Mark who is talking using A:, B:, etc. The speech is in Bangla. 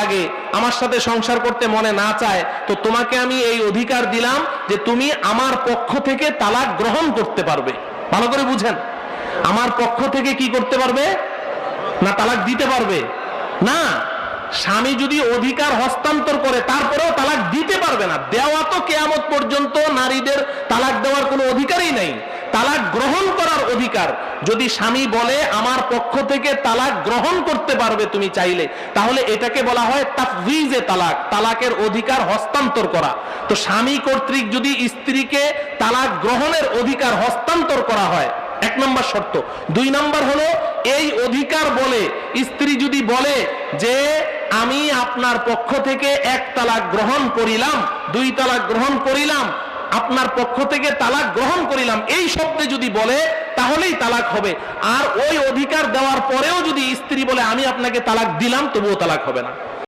A: লাগে, আমার সাথে সংসার করতে মনে না চায়, তো তোমাকে আমি এই অধিকার দিলাম যে তুমি আমার পক্ষ থেকে তালাক গ্রহণ করতে পারবে। ভালো করে বুঝেন, আমার পক্ষ থেকে কি করতে পারবে না, তালাক দিতে পারবে না। স্বামী যদি অধিকার হস্তান্তর করে তারপরেও তালাক দিতে পারবে না। দেওয়া তো কিয়ামত পর্যন্ত নারীদের তালাক দেওয়ার কোনো অধিকারই নেই, তালাক গ্রহণ করার অধিকার। যদি স্বামী বলে আমার পক্ষ থেকে তালাক গ্রহণ করতে পারবে তুমি চাইলে, তাহলে এটাকে বলা হয় তাফউইজে তালাক, তালাকের অধিকার হস্তান্তর করা। তো স্বামী কর্তৃক যদি স্ত্রীকে তালাক গ্রহণের অধিকার হস্তান্তর করা হয়, এক নম্বর শর্ত। দুই নম্বর হলো এই অধিকার বলে স্ত্রী যদি বলে যে আমি আপনার পক্ষ থেকে এক তালাক গ্রহণ করিলাম, দুই তালাক গ্রহণ করিলাম, আপনার পক্ষ থেকে তালাক গ্রহণ করিলাম, এই শব্দে যদি বলে তাহলেই তালাক হবে। আর ওই অধিকার দেওয়ার পরেও যদি স্ত্রী বলে আমি আপনাকে তালাক দিলাম, তবুও তালাক হবে না।